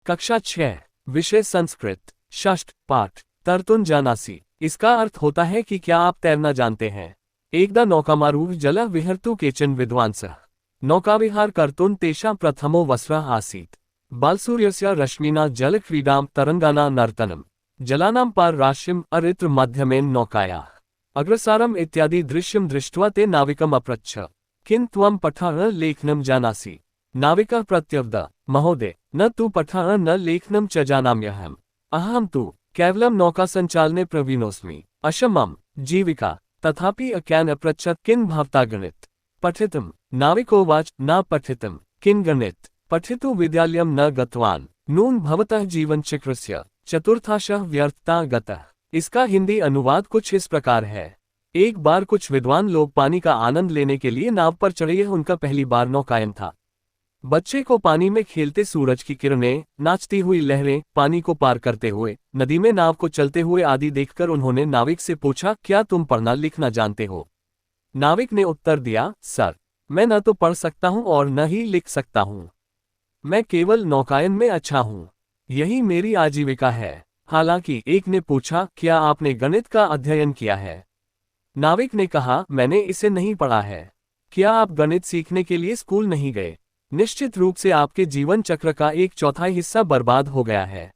कक्षा 6 विषय संस्कृत षष्ठ पाठ तरतुन जानासी। इसका अर्थ होता है कि क्या आप तैरना जानते हैं। एकदा नौकामारूढ़ जल विहर्तु केचन विद्वांसः नौकाविहार कर्तुं तेषां प्रथमो वस्त्रः आसीत्। बालसूर्यस्य रश्मिना जलक्रीडां तरंगाना नर्तनम् जलानां पारराशिम् अरित्र माध्यमेन नौकायाः अग्रसारम् इत्यादि दृश्यं दृष्ट्वा ते नाविकम् अपृच्छ, किं त्वं पठः लेखनं जानासि। नाविकः प्रत्यवद, महोदय न तु पठः न लेखनं च जानाम्यहम्, अहं तु केवलं नौकासञ्चालने प्रवीणोऽस्मि। अशमं जीविका तथापि अज्ञान अपृच्छत् किं भवता गणित पठितम्। नाविकोवाच न पठितम्, किं गणित पठितुं विद्यालयं न गतवान्, नून भवतः जीवनचक्रस्य चतुर्थांशः व्यर्थता गतः। इसका हिंदी अनुवाद कुछ इस प्रकार है। एक बार कुछ विद्वान लोग पानी का आनंद लेने के लिए नाव पर चढ़े। यह उनका पहली बार नौकायन था। बच्चे को पानी में खेलते सूरज की किरणें, नाचती हुई लहरें, पानी को पार करते हुए, नदी में नाव को चलते हुए आदि देखकर उन्होंने नाविक से पूछा, क्या तुम पढ़ना लिखना जानते हो। नाविक ने उत्तर दिया, सर मैं न तो पढ़ सकता हूँ और न ही लिख सकता हूँ, मैं केवल नौकायन में अच्छा हूँ, यही मेरी आजीविका है। हालांकि एक ने पूछा, क्या आपने गणित का अध्ययन किया है। नाविक ने कहा, मैंने इसे नहीं पढ़ा है। क्या आप गणित सीखने के लिए स्कूल नहीं गए। निश्चित रूप से आपके जीवन चक्र का एक चौथाई हिस्सा बर्बाद हो गया है।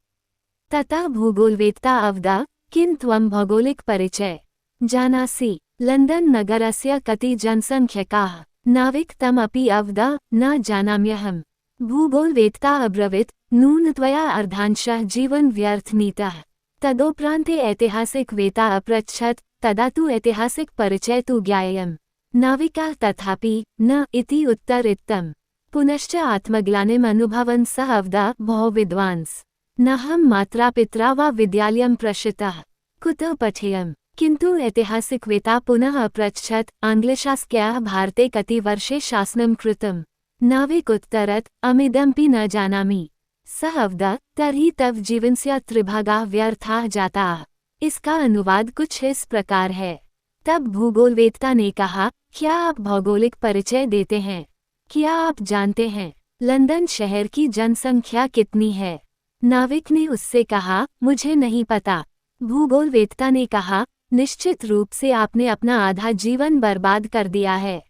तथा भूगोलवेत्ता अवदा, किं त्वं भौगोलिक परिचय जानासि। लंदन नगरस्य कति जनसंख्यकाः। नाविक तमपि अवदा, न जानाम्यहम्। भूगोलवेत्ता अब्रवीत्, नून त्वया अर्धांशः जीवन व्यर्थ नीतः। तदोपरान्ते ऐतिहासिकवेत्ता अपृच्छत्, तदा तु ऐतिहासिक परिचय तु ज्ञायम्। नाविकः तथापि न इति उत्तरितम्। पुनश्च आत्मग्लानिम् अनुभवन् सः अवदा, भो विद्वांस नाहं मात्रापित्रा वा विद्यालयं प्रशितः, कुतः पठेयम्। किन्तु ऐतिहासिकवेत्ता पुनः अपृच्छत्, आङ्ग्लशास्त्र्याः भारते कति वर्षे शासनं कृतम्। नाविक उत्तरत्, अमिदमपि न जानामि। सः अवदा, तर्हि तव जीवनस्य त्रिभागाः व्यर्थाः जाताः। इसका अनुवाद कुछ इस प्रकार है। तब भूगोलवेत्ता ने कहा, क्या आप भौगोलिक परिचय देते हैं। क्या आप जानते हैं लंदन शहर की जनसंख्या कितनी है। नाविक ने उससे कहा, मुझे नहीं पता। भूगोलवेत्ता ने कहा, निश्चित रूप से आपने अपना आधा जीवन बर्बाद कर दिया है।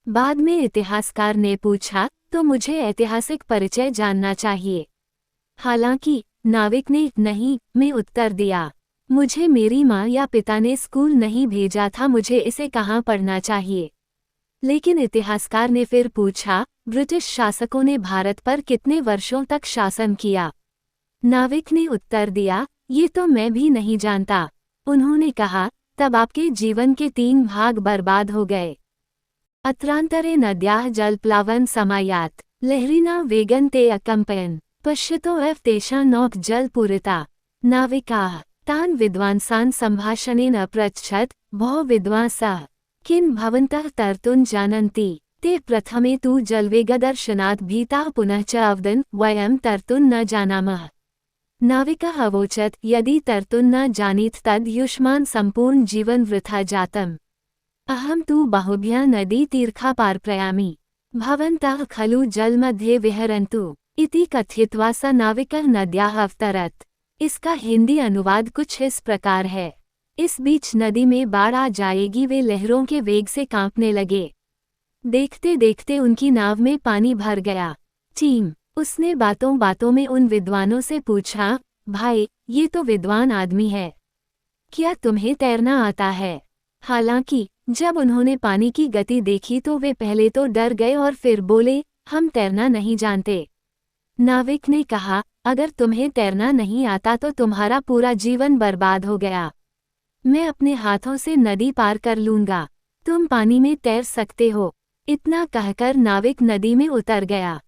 बाद में इतिहासकार ने पूछा, तो मुझे ऐतिहासिक परिचय जानना चाहिए। हालांकि नाविक ने नहीं में उत्तर दिया। मुझे मेरी माँ या पिता ने स्कूल नहीं भेजा था, मुझे इसे कहाँ पढ़ना चाहिए। लेकिन इतिहासकार ने फिर पूछा, ब्रिटिश शासकों ने भारत पर कितने वर्षों तक शासन किया। नाविक ने उत्तर दिया, ये तो मैं भी नहीं जानता। उन्होंने कहा, तब आपके जीवन के 3 भाग बर्बाद हो गए। अत्रांतरे नद्याः जलप्लावन समायात, लहरीना वेगन ते अकम्पयन्, पश्यतो एव तेषां नौक जलपूरिता। नाविकाः तान् विद्वांसान् सम्भाषणेन अपृच्छत्, भो विद्वांसः किं भवन्तः तर्तुं जानन्ति। ते प्रथमे तु जलवेगदर्शनात् भीताः पुनः च अवदन्, वयं तर्तुं न जानामः। नाविकः अवोचत्, यदि तर्तुं न जानीत तद् युष्मान् सम्पूर्ण जीवन वृथा जातम्। अहं तु बहुभ्यः नदीतीर्खापारप्रयामि, भवन्तः खलु जलमध्ये विहरन्तु इति कथयित्वा स नाविकः नद्याः अवतरत्। इसका हिंदी अनुवाद कुछ इस प्रकार है। इस बीच नदी में बाढ़ आ जाएगी, वे लहरों के वेग से कांपने लगे। देखते देखते उनकी नाव में पानी भर गया। टीम उसने बातों बातों में उन विद्वानों से पूछा, भाई ये तो विद्वान आदमी है, क्या तुम्हें तैरना आता है। हालांकि जब उन्होंने पानी की गति देखी तो वे पहले तो डर गए और फिर बोले, हम तैरना नहीं जानते। नाविक ने कहा, अगर तुम्हें तैरना नहीं आता तो तुम्हारा पूरा जीवन बर्बाद हो गया। मैं अपने हाथों से नदी पार कर लूंगा, तुम पानी में तैर सकते हो। इतना कहकर नाविक नदी में उतर गया।